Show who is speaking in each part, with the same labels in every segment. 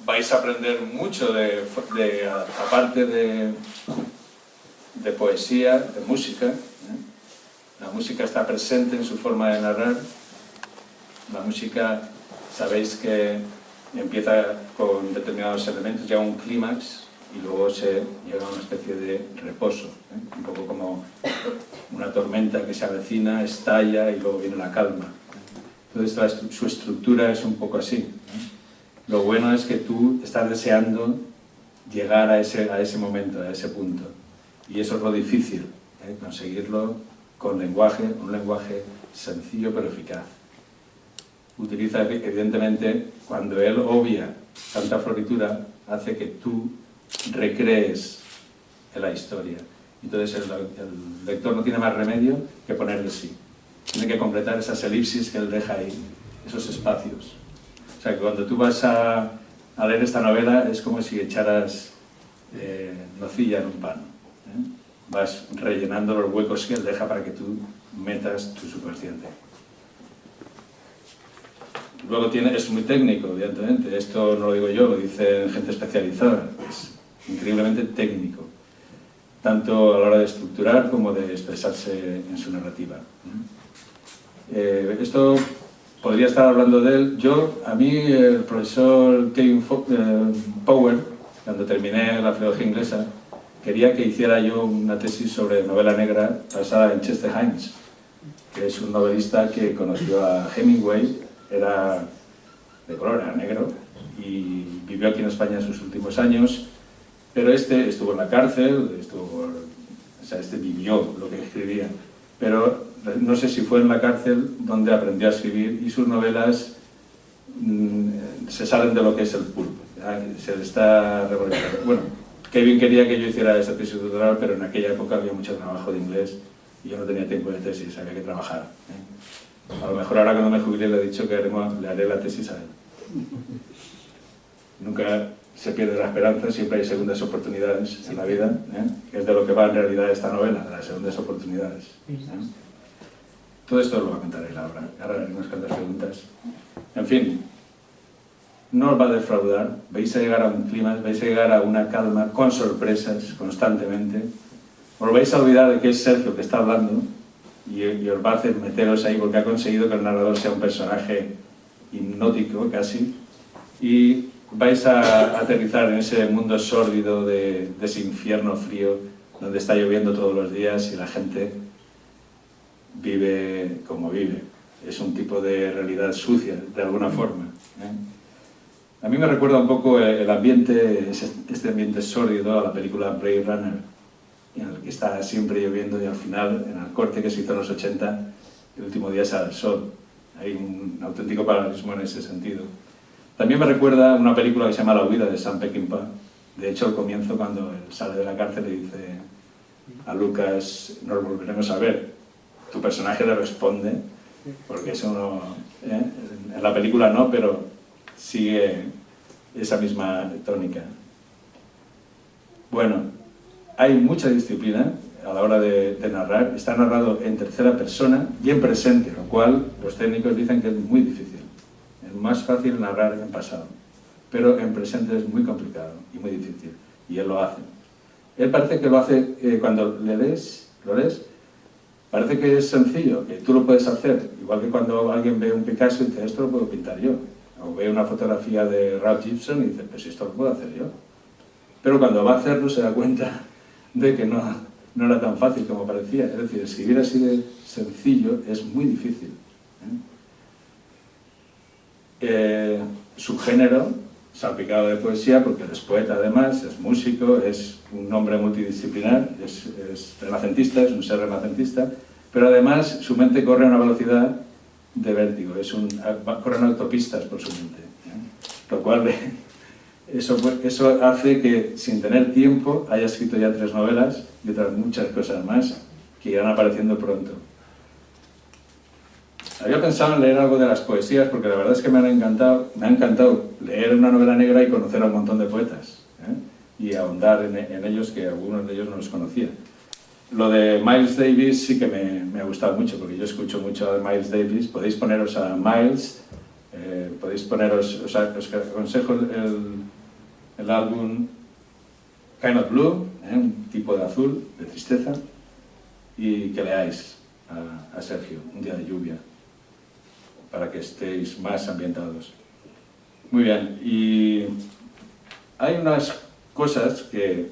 Speaker 1: vais a aprender mucho aparte de poesía, de música. La música está presente en su forma de narrar. La música, sabéis que empieza con determinados elementos, llega a un clímax y luego se llega a una especie de reposo, un poco como una tormenta que se avecina, estalla y luego viene la calma. Entonces su estructura es un poco así. Lo bueno es que tú estás deseando llegar a ese momento, a ese punto. Y eso es lo difícil, conseguirlo con un lenguaje sencillo pero eficaz. Utiliza, evidentemente, cuando él obvia tanta floritura, hace que tú recrees en la historia. Entonces el lector no tiene más remedio que ponerle sí. Tiene que completar esas elipsis que él deja ahí, esos espacios. O sea, que cuando tú vas a leer esta novela es como si echaras nocilla en un pan. Vas rellenando los huecos que él deja para que tú metas tu subconsciente. Luego es muy técnico, evidentemente. Esto no lo digo yo, lo dice gente especializada. Es increíblemente técnico, tanto a la hora de estructurar como de expresarse en su narrativa. Esto podría estar hablando de él. A mí, el profesor Kevin Powell, cuando terminé la filología inglesa, quería que hiciera yo una tesis sobre novela negra basada en Chester Himes, que es un novelista que conoció a Hemingway, era de color, era negro, y vivió aquí en España en sus últimos años, pero estuvo en la cárcel, vivió lo que escribía, pero no sé si fue en la cárcel donde aprendió a escribir, y sus novelas se salen de lo que es el pulp, se le está revolviendo. Bueno, Kevin quería que yo hiciera esta tesis doctoral, pero en aquella época había mucho trabajo de inglés y yo no tenía tiempo de tesis, había que trabajar. A lo mejor ahora cuando me jubile le he dicho que le haré la tesis a él. Nunca se pierde la esperanza, siempre hay segundas oportunidades en la vida, que es de lo que va en realidad esta novela, de las segundas oportunidades. Todo esto lo va a contar él ahora. Ahora haré unas cuantas preguntas. En fin, no os va a defraudar, vais a llegar a un clima, vais a llegar a una calma con sorpresas constantemente. Os vais a olvidar de que es Sergio que está hablando y os va a hacer meteros ahí porque ha conseguido que el narrador sea un personaje hipnótico casi, y vais a aterrizar en ese mundo sórdido de ese infierno frío donde está lloviendo todos los días y la gente vive como vive. Es un tipo de realidad sucia, de alguna forma. A mí me recuerda un poco el ambiente, este ambiente sórdido a la película Blade Runner, en el que está siempre lloviendo y al final, en el corte que se hizo en los 80, el último día sale el sol. Hay un auténtico paralelismo en ese sentido. También me recuerda una película que se llama La huida de Sam Peckinpah. De hecho, al comienzo, cuando él sale de la cárcel, le dice a Lucas: nos volveremos a ver. Tu personaje le responde, porque eso no... en la película no, pero sigue esa misma tónica. Bueno, hay mucha disciplina a la hora de narrar. Está narrado en tercera persona y en presente, lo cual los técnicos dicen que es muy difícil. Es más fácil narrar en pasado, pero en presente es muy complicado y muy difícil, y él lo hace. Él parece que lo hace cuando lo lees, parece que es sencillo, que tú lo puedes hacer, igual que cuando alguien ve un Picasso y dice: esto lo puedo pintar yo, o ve una fotografía de Ralph Gibson y dice: pues esto lo puedo hacer yo. Pero cuando va a hacerlo se da cuenta de que no era tan fácil como parecía. Es decir, escribir así de sencillo es muy difícil. Su género, salpicado de poesía, porque él es poeta además, es músico, es un hombre multidisciplinar, es renacentista, es un ser renacentista, pero además su mente corre a una velocidad de vértigo, corren autopistas por su mente, lo cual eso hace que, sin tener tiempo, haya escrito ya 3 novelas y otras muchas cosas más que irán apareciendo pronto. Había pensado en leer algo de las poesías, porque la verdad es que me ha encantado leer una novela negra y conocer a un montón de poetas, y ahondar en ellos, que algunos de ellos no los conocía. Lo de Miles Davis sí que me ha gustado mucho, porque yo escucho mucho a Miles Davis. Podéis poneros a Miles, os aconsejo el álbum Kind of Blue, un tipo de azul, de tristeza, y que leáis a Sergio, Un día de lluvia, para que estéis más ambientados. Muy bien, y hay unas cosas que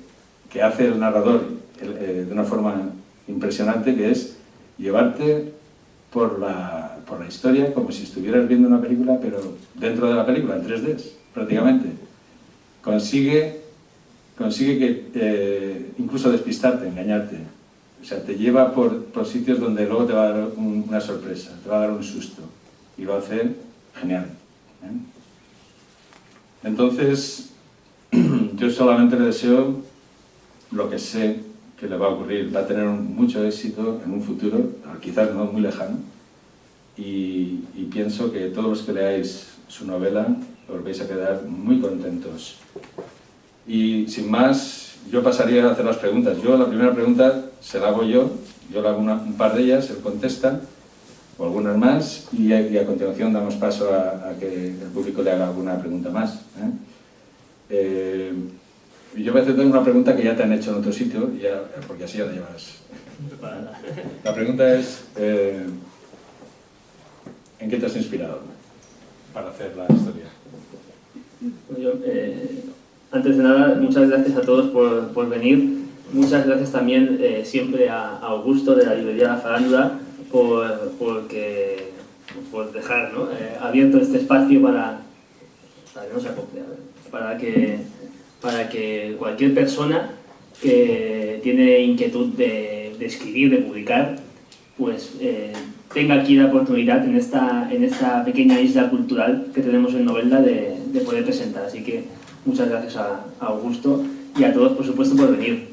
Speaker 1: hace el narrador de una forma impresionante, que es llevarte por la historia como si estuvieras viendo una película, pero dentro de la película, en 3D, prácticamente. Consigue que incluso despistarte, engañarte. O sea, te lleva por sitios donde luego te va a dar una sorpresa, te va a dar un susto. Y lo hace genial. Entonces, yo solamente le deseo lo que sé que le va a ocurrir. Va a tener mucho éxito en un futuro, quizás no muy lejano. Y pienso que todos los que leáis su novela os vais a quedar muy contentos. Y sin más, yo pasaría a hacer las preguntas. La primera pregunta se la hago yo le hago un par de ellas, él contesta, o algunas más, y a continuación damos paso a que el público le haga alguna pregunta más. Yo voy a hacer una pregunta que ya te han hecho en otro sitio, porque así ya la llevas. La pregunta es, ¿en qué te has inspirado para hacer la historia?
Speaker 2: Antes de nada, muchas gracias a todos por venir. Muchas gracias también siempre a Augusto de la librería La Farándula por dejar, ¿no? Abierto este espacio para que no se acople, para que cualquier persona que tiene inquietud de escribir, de publicar, pues tenga aquí la oportunidad en esta pequeña isla cultural que tenemos en Novelda de poder presentar. Así que muchas gracias a Augusto y a todos, por supuesto, por venir.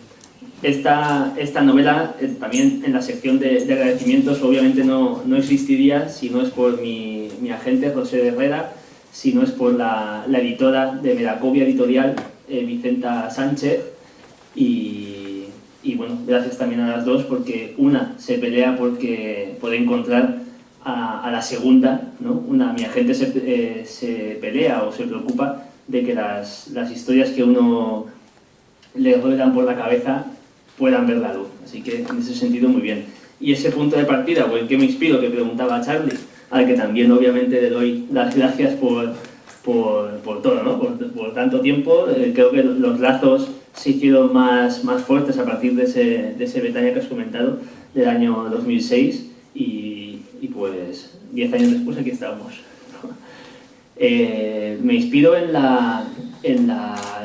Speaker 2: Esta novela, también en la sección de agradecimientos, obviamente no existiría si no es por mi agente, José Herrera, si no es por la editora de Medacovia Editorial, Vicenta Sánchez, y bueno, gracias también a las dos, porque una se pelea porque puede encontrar a la segunda, ¿no? Mi agente se pelea o se preocupa de que las historias que uno le ruedan por la cabeza puedan ver la luz. Así que en ese sentido muy bien. Y ese punto de partida, o en qué me inspiro, que preguntaba Charlie, al que también obviamente le doy las gracias por todo, ¿no? Por tanto tiempo. Creo que los lazos se hicieron más fuertes a partir de ese Betania que has comentado, del año 2006, y pues 10 años después aquí estamos. Me inspiro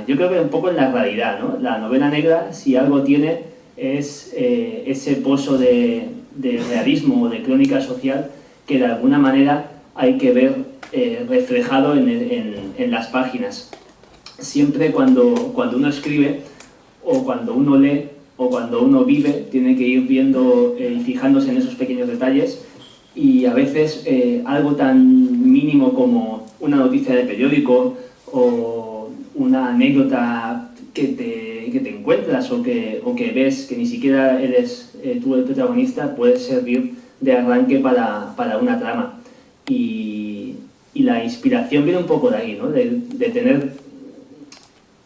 Speaker 2: yo creo que un poco en la realidad, ¿no? La novela negra, si algo tiene, es ese pozo de realismo o de crónica social que de alguna manera hay que ver reflejado en las páginas. Siempre cuando uno escribe, o cuando uno lee, o cuando uno vive, tiene que ir viendo y fijándose en esos pequeños detalles, y a veces algo tan mínimo como una noticia de periódico o una anécdota que te encuentras o que ves, que ni siquiera eres tú el protagonista, puede servir de arranque para una trama. Y la inspiración viene un poco de ahí, ¿no? De tener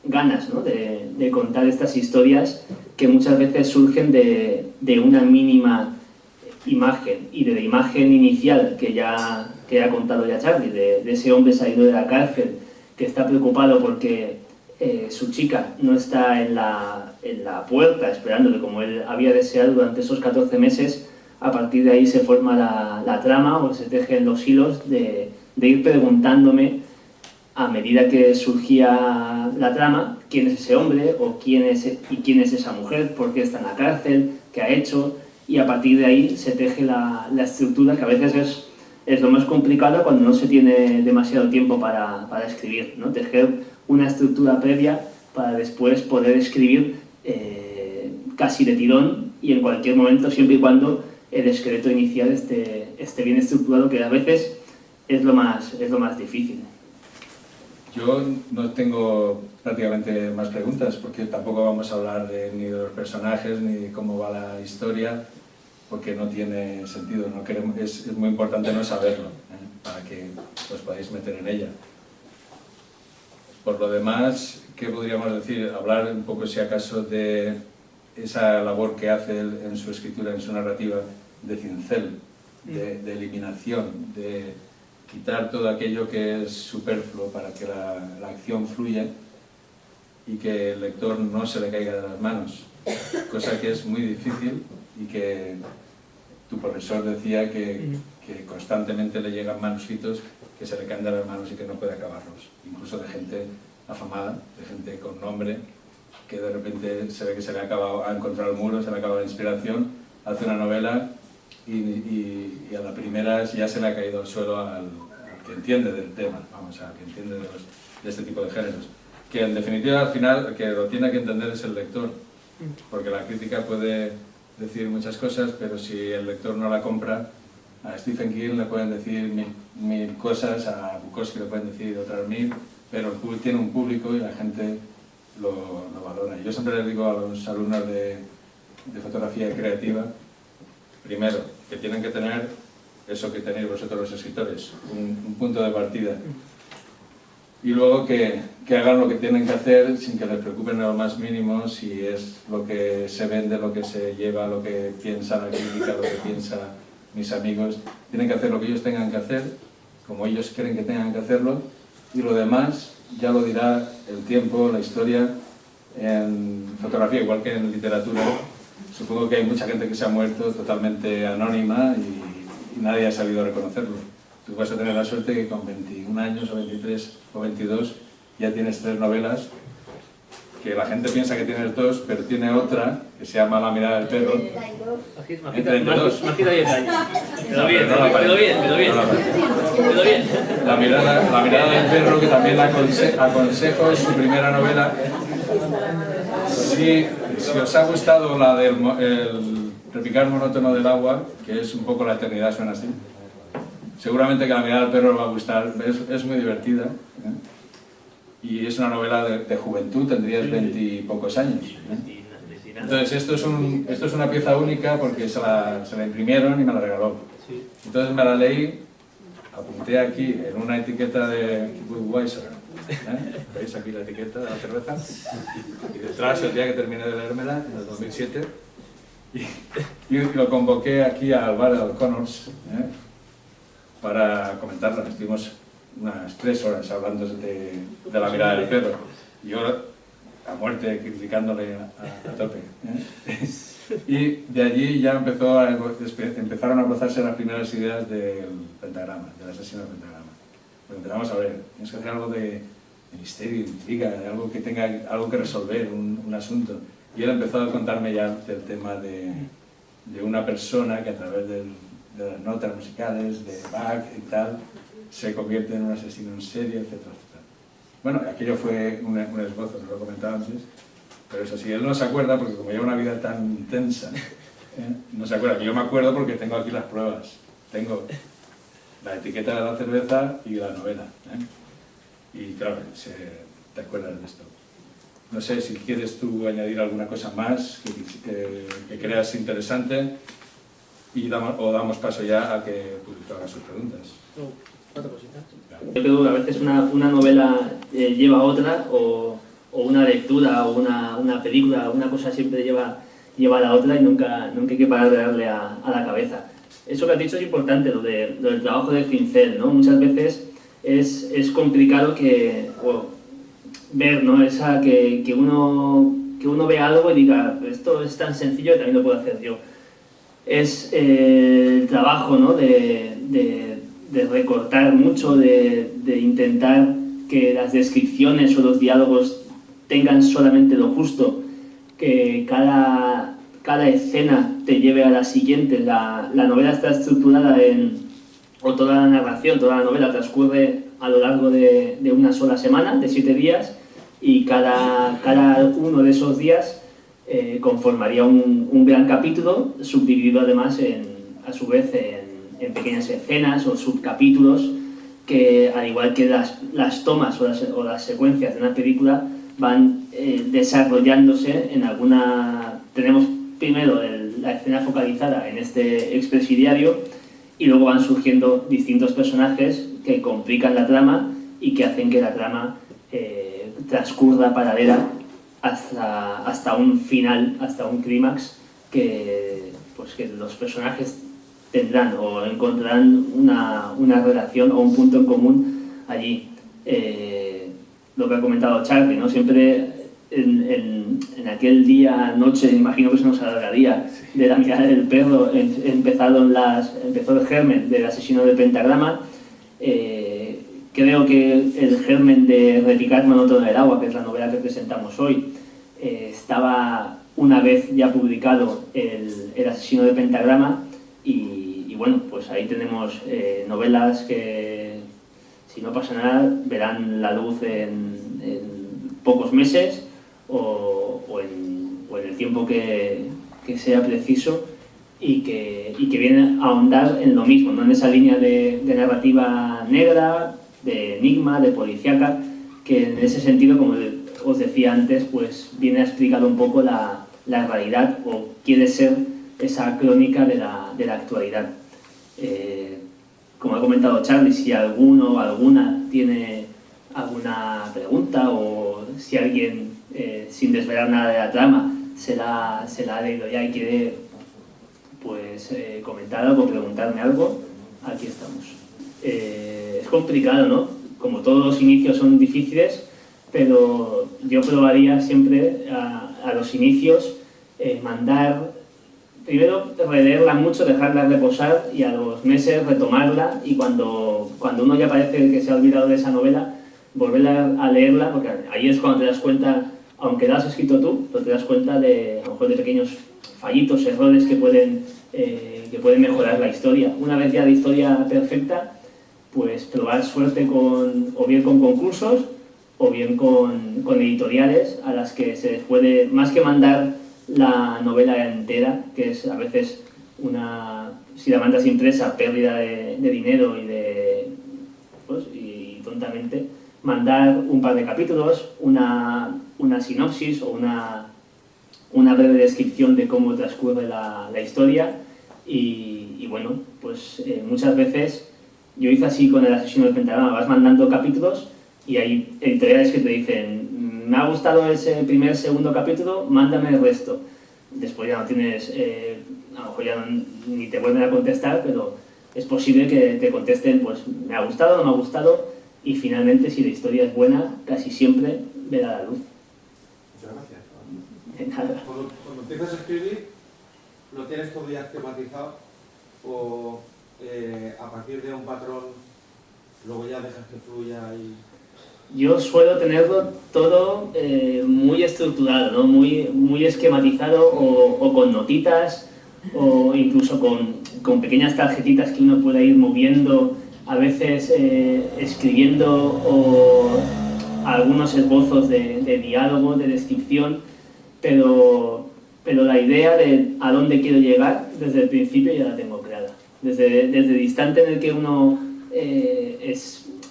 Speaker 2: ganas, ¿no? de contar estas historias que muchas veces surgen de una mínima imagen, y de la imagen inicial que ha contado ya Charlie, de ese hombre salido de la cárcel que está preocupado porque su chica no está en la puerta esperándole como él había deseado durante esos 14 meses. A partir de ahí se forma la trama, o se tejen los hilos de ir preguntándome, a medida que surgía la trama, quién es ese hombre, o quién es esa mujer, por qué está en la cárcel, qué ha hecho, y a partir de ahí se teje la estructura, que a veces es lo más complicado cuando no se tiene demasiado tiempo para escribir, ¿no? Tejer una estructura previa para después poder escribir casi de tirón y en cualquier momento, siempre y cuando el esqueleto inicial esté bien estructurado, que a veces es lo más difícil.
Speaker 1: Yo no tengo prácticamente más preguntas, porque tampoco vamos a hablar ni de los personajes ni de cómo va la historia, porque no tiene sentido. Es muy importante no saberlo, para que os podáis meter en ella. Por lo demás, ¿qué podríamos decir? Hablar un poco, si acaso, de esa labor que hace él en su escritura, en su narrativa, de cincel, de eliminación, de quitar todo aquello que es superfluo para que la acción fluya y que el lector no se le caiga de las manos, cosa que es muy difícil y que tu profesor decía que constantemente le llegan manuscritos que se le caen de las manos y que no puede acabarlos, incluso de gente afamada, de gente con nombre, que de repente se ve que se le ha encontrado el muro, se le ha acabado la inspiración, hace una novela y a la primera ya se le ha caído al suelo al que entiende del tema, vamos, al que entiende de este tipo de géneros. Que en definitiva, al final, el que lo tiene que entender es el lector, porque la crítica puede decir muchas cosas, pero si el lector no la compra, a Stephen King le pueden decir mil cosas, a Bukowski le pueden decir otras mil, pero tiene un público y la gente lo valora. Yo siempre les digo a los alumnos de fotografía creativa, primero, que tienen que tener eso que tenéis vosotros los escritores, un punto de partida. Y luego que hagan lo que tienen que hacer sin que les preocupen en lo más mínimo si es lo que se vende, lo que se lleva, lo que piensa la crítica, lo que piensa mis amigos. Tienen que hacer lo que ellos tengan que hacer, como ellos creen que tengan que hacerlo, y lo demás ya lo dirá el tiempo, la historia. En fotografía, igual que en literatura, supongo que hay mucha gente que se ha muerto totalmente anónima y nadie ha sabido reconocerlo. Tú vas a tener la suerte que con 21 años o 23 o 22 ya tienes 3 novelas, que la gente piensa que tienes 2, pero tiene otra que se llama La mirada del perro. En 32.
Speaker 2: Me ha quitado 10 años. Quedó bien.
Speaker 1: La mirada del perro, que también la aconsejo, es su primera novela. Si os ha gustado la del el repicar monótono del agua, que es un poco la eternidad, suena así, seguramente que La mirada del perro os va a gustar, es muy divertida, ¿eh? Y es una novela de juventud, tendrías 20 y pocos años, ¿eh? Entonces esto es una pieza única porque se la imprimieron y me la regaló. Entonces me la leí, apunté aquí en una etiqueta de Budweiser, ¿eh? ¿Veis aquí la etiqueta de la cerveza? Y detrás, el día que terminé de leérmela, en el 2007, y lo convoqué aquí al bar de O'Connors, ¿eh? Para comentarla. Estuvimos unas 3 horas hablando de La mirada del perro. Y yo a muerte criticándole a tope, ¿eh? Y de allí ya empezaron a cruzarse las primeras ideas del pentagrama, del asesino del pentagrama. Pues empezamos a ver, tienes que hacer algo de misterio, de intriga, de algo que tenga algo que resolver, un asunto. Y él empezó a contarme ya del tema de una persona que a través de las notas musicales, de Bach y tal, se convierte en un asesino en serie, etc. Bueno, aquello fue un esbozo, no lo comentaba antes, pero eso sí, él no se acuerda porque como lleva una vida tan intensa, no se acuerda. Yo me acuerdo porque tengo aquí las pruebas. Tengo la etiqueta de la cerveza y la novela, ¿eh? Y claro, te acuerdas de esto. No sé si quieres tú añadir alguna cosa más que creas interesante o damos paso ya a que tú hagas sus preguntas.
Speaker 2: Otra cosita. Yo creo que a veces una novela lleva a otra, o una lectura, o una película, una cosa siempre lleva a la otra y nunca hay que parar de darle a la cabeza. Eso que has dicho es importante, lo del trabajo del cincel, ¿no? Muchas veces es complicado ver, ¿no? Que uno vea algo y diga, esto es tan sencillo que también lo puedo hacer yo. Es el trabajo, ¿no? de recortar mucho, de intentar que las descripciones o los diálogos tengan solamente lo justo, que cada escena te lleve a la siguiente. La novela está estructurada o toda la narración, toda la novela transcurre a lo largo de una sola semana, de 7 días, y cada uno de esos días conformaría un gran capítulo, subdividido además a su vez en pequeñas escenas o subcapítulos que, al igual que las tomas o las secuencias de una película, van desarrollándose en alguna... Tenemos primero la escena focalizada en este expresidiario y luego van surgiendo distintos personajes que complican la trama y que hacen que la trama transcurra paralela hasta un final, hasta un clímax que los personajes tendrán o encontrarán una relación o un punto en común allí. Lo que ha comentado Charlie, ¿no? Siempre en aquel día, noche, imagino que se nos alargaría, de la mirada del perro, empezó el germen del asesino del pentagrama. Creo que el germen de Repicar monótono del agua, que es la novela que presentamos hoy, estaba una vez ya publicado el asesino del pentagrama y bueno, pues ahí tenemos novelas que, si no pasa nada, verán la luz en pocos meses o en el tiempo que sea preciso y que vienen a ahondar en lo mismo, ¿no? En esa línea de narrativa negra, de enigma, de policíaca, que en ese sentido, como os decía antes, pues viene a explicar un poco la realidad o quiere ser esa crónica de la actualidad. Como ha comentado Charlie, si alguno o alguna tiene alguna pregunta o si alguien, sin desvelar nada de la trama, se la ha leído ya y quiere pues comentar algo, preguntarme algo, aquí estamos. Es complicado, ¿no? Como todos los inicios son difíciles, pero yo probaría siempre a los inicios primero releerla mucho, dejarla reposar y a los meses retomarla y cuando uno ya parece que se ha olvidado de esa novela, volverla a leerla, porque ahí es cuando te das cuenta, aunque la has escrito tú, pero te das cuenta de, a lo mejor, de pequeños fallitos, errores que pueden mejorar la historia. Una vez ya la historia perfecta, pues probar suerte o bien con concursos o bien con editoriales a las que se les puede, más que mandar la novela entera, que es a veces si la mandas impresa, pérdida de dinero y tontamente, mandar un par de capítulos, una sinopsis o una breve descripción de cómo transcurre la historia y bueno, pues muchas veces yo hice así con el asesino del pentagrama, vas mandando capítulos y hay editoriales que te dicen me ha gustado ese segundo capítulo, mándame el resto. Después ya no tienes, a lo mejor ya ni te vuelven a contestar, pero es posible que te contesten pues me ha gustado, no me ha gustado y finalmente si la historia es buena, casi siempre verá la luz.
Speaker 3: Muchas gracias.
Speaker 2: De nada.
Speaker 3: Cuando empiezas a escribir, ¿lo tienes todo ya esquematizado o a partir de un patrón luego ya dejas que fluya y...?
Speaker 2: Yo suelo tenerlo todo muy estructurado, ¿no? muy esquematizado o con notitas o incluso con pequeñas tarjetitas que uno pueda ir moviendo, a veces escribiendo o algunos esbozos de diálogo, de descripción, pero la idea de a dónde quiero llegar desde el principio ya la tengo creada. Desde el instante en el que uno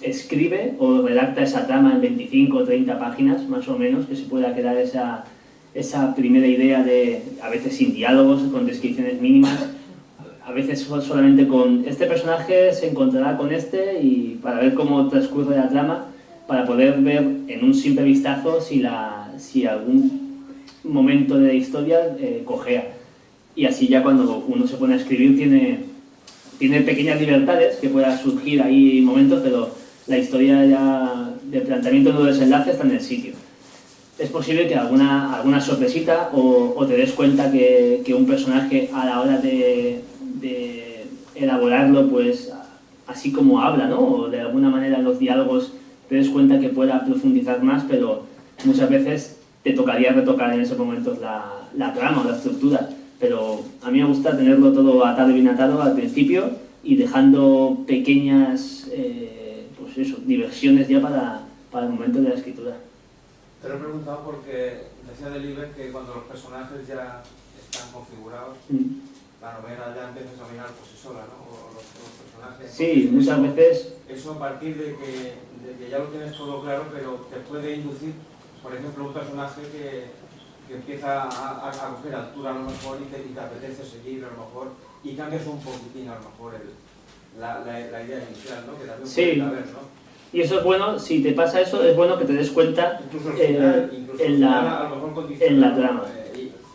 Speaker 2: escribe o redacta esa trama en 25 o 30 páginas, más o menos, que se pueda quedar esa primera idea a veces sin diálogos, con descripciones mínimas, a veces solamente con este personaje se encontrará con este y para ver cómo transcurre la trama, para poder ver en un simple vistazo si algún momento de la historia cojea. Y así ya cuando uno se pone a escribir tiene pequeñas libertades que puedan surgir ahí momentos, pero la historia ya de planteamiento de un desenlace está en el sitio. Es posible que alguna sorpresita o te des cuenta que un personaje a la hora de elaborarlo, pues así como habla, ¿no? O de alguna manera en los diálogos te des cuenta que pueda profundizar más, pero muchas veces te tocaría retocar en esos momentos la trama o la estructura. Pero a mí me gusta tenerlo todo atado y bien atado al principio y dejando pequeñas diversiones ya para el momento de la escritura.
Speaker 3: Te lo he preguntado porque decía Delibes que cuando los personajes ya están configurados, la novela ya empieza a caminar por sí sola, ¿no? O los personajes.
Speaker 2: Sí, muchas veces.
Speaker 3: Eso a partir de que ya lo tienes todo claro, pero te puede inducir, por ejemplo, un personaje que empieza a coger altura a lo mejor y te apetece seguir a lo mejor y cambias un poquitín a lo mejor la idea inicial, ¿no? Que también
Speaker 2: sí.
Speaker 3: puede haber, ¿no?
Speaker 2: Y eso es bueno, si te pasa eso, es bueno que te des cuenta
Speaker 3: Incluso el final, a lo mejor
Speaker 2: en la trama.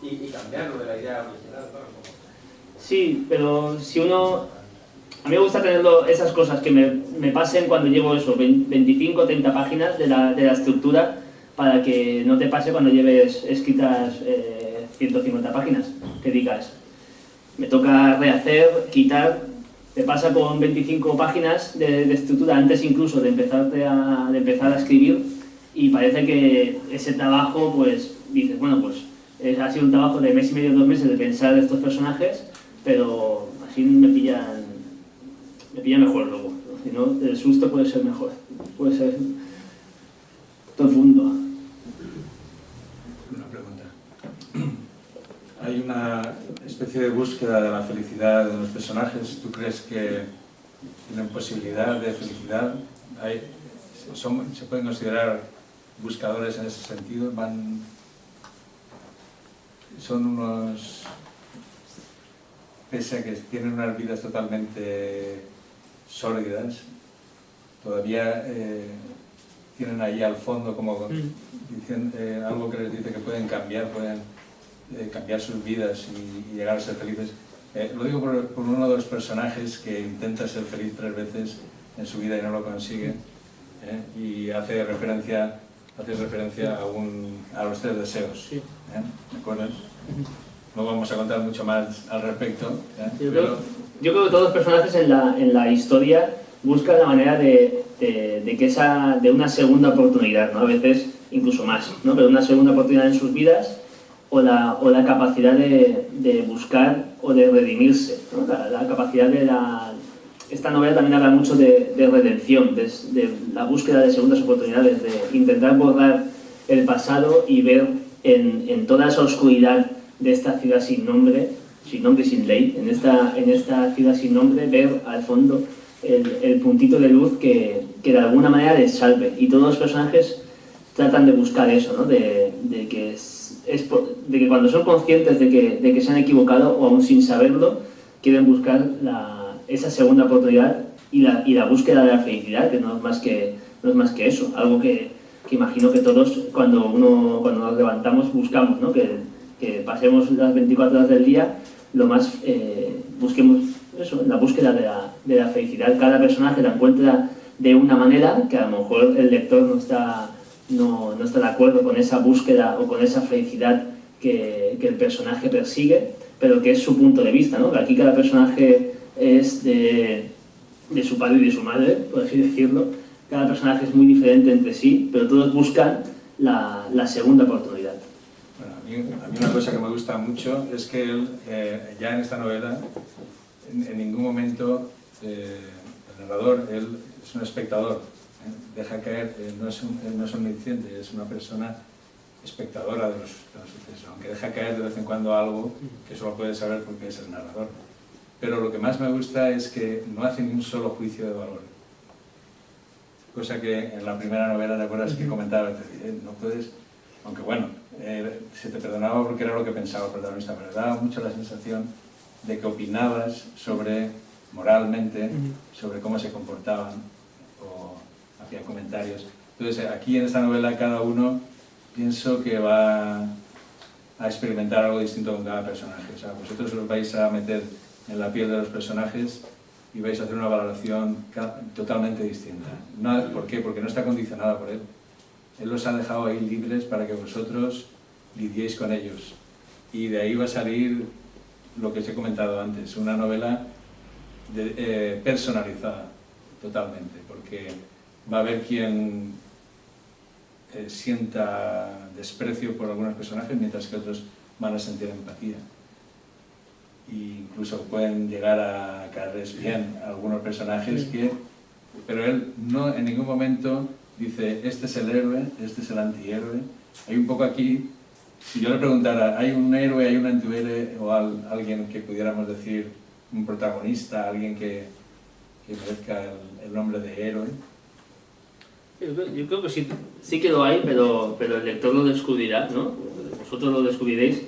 Speaker 3: Y cambiarlo de la idea original, claro.
Speaker 2: Sí, pero si uno... A mí me gusta tenerlo, esas cosas que me pasen cuando llevo eso, 25 o 30 páginas de la estructura, para que no te pase cuando lleves escritas 150 páginas, que digas, me toca rehacer, quitar. Te pasa con 25 páginas de estructura antes incluso de empezar a escribir, y parece que ese trabajo, pues dices, bueno, pues ha sido un trabajo de mes y medio, 2 meses de pensar estos personajes, pero así me pilla mejor luego. Si no, el susto puede ser mejor, puede ser profundo.
Speaker 1: Una pregunta. Hay una especie de búsqueda de la felicidad de los personajes. ¿Tú crees que tienen posibilidad de felicidad? ¿Se pueden considerar buscadores en ese sentido? Son unos... Pese a que tienen unas vidas totalmente sórdidas, todavía tienen ahí al fondo como algo que les dice que pueden cambiar sus vidas y llegar a ser felices. Lo digo por uno de los personajes que intenta ser feliz 3 veces en su vida y no lo consigue, y hace referencia a los 3 deseos. ¿De acuerdo? No vamos a contar mucho más al respecto.
Speaker 2: Yo creo que todos los personajes en la historia buscan la manera de una segunda oportunidad, ¿no? A veces incluso más, ¿no? Pero una segunda oportunidad en sus vidas, o la capacidad de buscar o de redimirse, ¿no? La capacidad de Esta novela también habla mucho de redención, de la búsqueda de segundas oportunidades, de intentar borrar el pasado y ver en toda esa oscuridad de esta ciudad sin nombre y sin ley, en esta ciudad sin nombre, ver al fondo el puntito de luz que de alguna manera les salve. Y todos los personajes tratan de buscar eso, ¿no? de que cuando son conscientes de que se han equivocado, o aún sin saberlo, quieren buscar esa segunda oportunidad y la búsqueda de la felicidad, que no es más que eso, algo que imagino que todos cuando nos levantamos buscamos, ¿no? Que pasemos las 24 horas del día busquemos eso, la búsqueda de la felicidad. Cada personaje la encuentra de una manera que a lo mejor el lector no está de acuerdo con esa búsqueda o con esa felicidad que el personaje persigue, pero que es su punto de vista, ¿no? Que aquí cada personaje es de su padre y de su madre, por así decirlo. Cada personaje es muy diferente entre sí, pero todos buscan la segunda oportunidad.
Speaker 1: Bueno, a mí una cosa que me gusta mucho es que él, ya en esta novela, en ningún momento el narrador, él es un espectador, deja caer, no es un omnisciente, es una persona espectadora de los sucesos, aunque deja caer de vez en cuando algo que solo puede saber porque es el narrador. Pero lo que más me gusta es que no hace ni un solo juicio de valor. Cosa que en la primera novela, ¿te acuerdas que comentaba? No puedes, aunque bueno, se te perdonaba porque era lo que pensaba el protagonista, pero daba mucho la sensación de que opinabas moralmente, sobre cómo se comportaban, o hacían comentarios. Entonces, aquí en esta novela cada uno pienso que va a experimentar algo distinto con cada personaje. O sea, vosotros os vais a meter en la piel de los personajes y vais a hacer una valoración totalmente distinta. ¿Por qué? Porque no está condicionada por él. Él los ha dejado ahí libres para que vosotros lidiéis con ellos. Y de ahí va a salir lo que os he comentado antes, una novela personalizada totalmente, porque va a haber quien sienta desprecio por algunos personajes, mientras que otros van a sentir empatía. E incluso pueden llegar a caerles bien a algunos personajes pero él no en ningún momento dice este es el héroe, este es el antihéroe. Hay un poco aquí, si yo le preguntara, ¿hay un héroe, hay un antihéroe o alguien que pudiéramos decir un protagonista, alguien que merezca el nombre de héroe?
Speaker 2: Yo creo que sí que lo hay, pero el lector lo descubrirá, ¿no? Vosotros lo descubriréis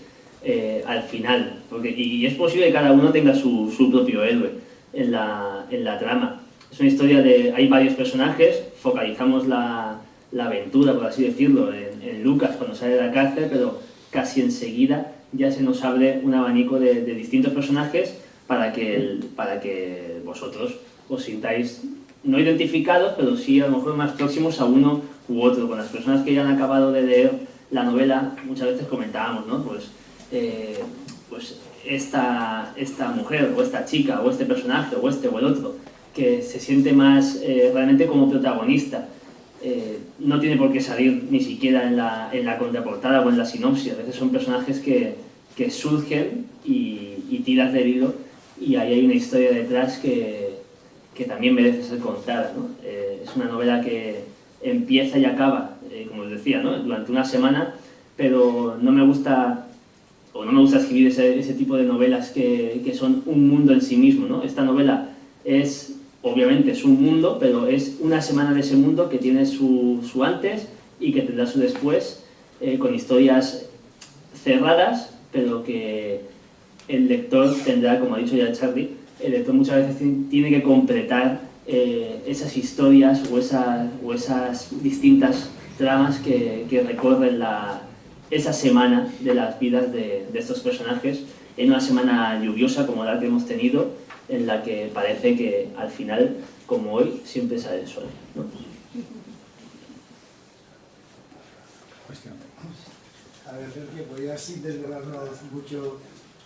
Speaker 2: al final, y es posible que cada uno tenga su propio héroe en la trama. Es una historia hay varios personajes, focalizamos la aventura, por así decirlo, en Lucas cuando sale de la cárcel, pero casi enseguida ya se nos abre un abanico de distintos personajes para que vosotros os sintáis no identificados, pero sí a lo mejor más próximos a uno u otro. Con las personas que ya han acabado de leer la novela, muchas veces comentábamos, ¿no? Pues esta mujer, o esta chica, o este personaje, o este o el otro, que se siente más realmente como protagonista. No tiene por qué salir ni siquiera en la contraportada o en la sinopsis. A veces son personajes que surgen y tiras del hilo, y ahí hay una historia detrás que también merece ser contada, ¿no? Es una novela que empieza y acaba, como os decía, ¿no? Durante una semana, pero no me gusta escribir ese tipo de novelas que son un mundo en sí mismo, ¿no? Esta novela obviamente es un mundo, pero es una semana de ese mundo que tiene su antes y que tendrá su después, con historias cerradas, pero que el lector tendrá, como ha dicho ya Charlie, el lector muchas veces tiene que completar esas historias o esas distintas tramas que recorren esa semana de las vidas de estos personajes, en una semana lluviosa como la que hemos tenido, en la que parece que al final, como hoy, siempre sale el sol, ¿no?
Speaker 4: A ver, Sergio, ¿podrías sí desvelarnos mucho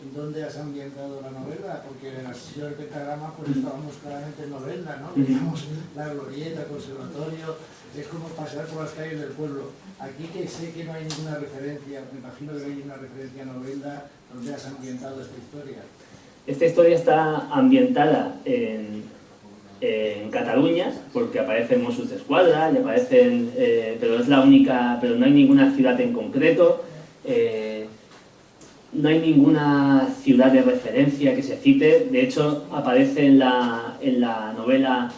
Speaker 4: en dónde has ambientado la novela? Porque en el Asesino del Pentagrama pues estábamos claramente en novela, ¿no? Veíamos la glorieta, el conservatorio, es como pasear por las calles del pueblo. Aquí que sé que no hay ninguna referencia, me imagino que no hay ninguna referencia a novela, ¿dónde has ambientado esta historia?
Speaker 2: Esta historia está ambientada en Cataluña, porque aparecen Mossos d'Esquadra y aparecen, pero es la única, pero no hay ninguna ciudad en concreto, no hay ninguna ciudad de referencia que se cite. De hecho, aparece en la novela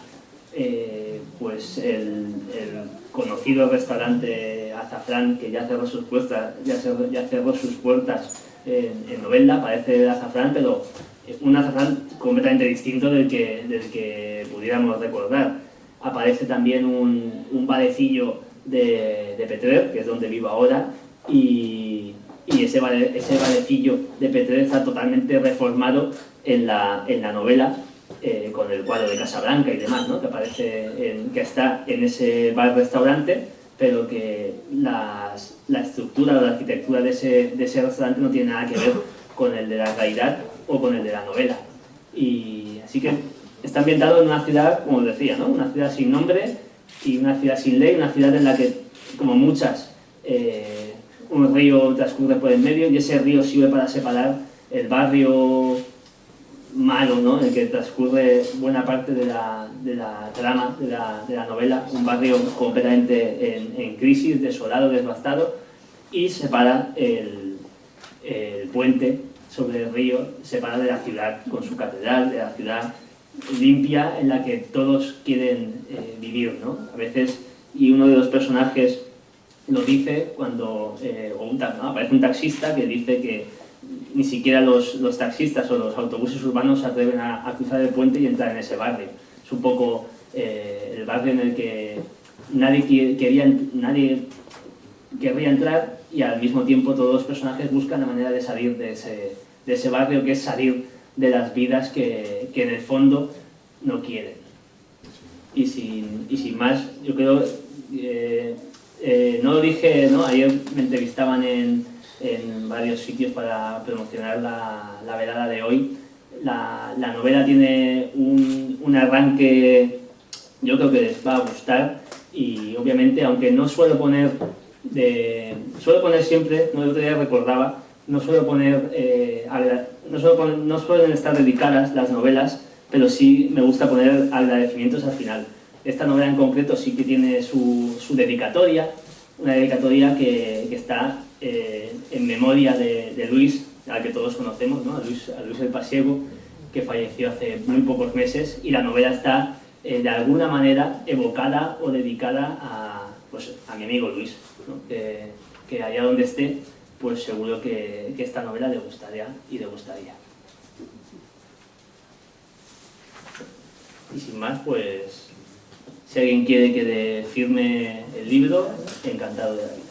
Speaker 2: pues el conocido restaurante Azafrán, que ya cerró sus puertas, en novela. Aparece el Azafrán, pero un Azafrán completamente distinto del que pudiéramos recordar. Aparece también un barecillo de Petrer, que es donde vivo ahora, y ese barecillo de Petrer está totalmente reformado en la novela, con el cuadro de Casablanca y demás, ¿no? Que está en ese bar-restaurante, pero que la estructura o la arquitectura de ese restaurante no tiene nada que ver con el de la realidad o con el de la novela. Y así que está ambientado en una ciudad, como os decía, ¿no? Una ciudad sin nombre y una ciudad sin ley, una ciudad en la que, como muchas, un río transcurre por el medio, y ese río sirve para separar el barrio malo, ¿no?, en el que transcurre buena parte de la trama de la novela, un barrio completamente en crisis, desolado, devastado, y separa el puente sobre el río, separa de la ciudad con su catedral, de la ciudad limpia en la que todos quieren vivir, ¿no? A veces, y uno de los personajes lo dice cuando aparece un taxista que dice que ni siquiera los taxistas o los autobuses urbanos se atreven a cruzar el puente y entrar en ese barrio. Es un poco el barrio en el que nadie querría entrar, y al mismo tiempo todos los personajes buscan la manera de salir de ese barrio, que es salir de las vidas que en el fondo no quieren. Y sin más, yo creo, no lo dije, ¿no? Ayer me entrevistaban en varios sitios para promocionar la velada de hoy. La novela tiene un arranque, yo creo que les va a gustar, y obviamente, aunque no suelo poner siempre, no, el otro día recordaba, no suelen estar dedicadas las novelas, pero sí me gusta poner agradecimientos al final. Esta novela en concreto sí que tiene su dedicatoria, una dedicatoria que está en memoria de Luis, al que todos conocemos, ¿no? A Luis el Pasiego, que falleció hace muy pocos meses, y la novela está de alguna manera evocada o dedicada a mi amigo Luis, ¿no? Que allá donde esté, pues seguro que esta novela le gustaría y le gustaría. Y sin más, pues Si alguien quiere que le firme el libro, encantado de la vida.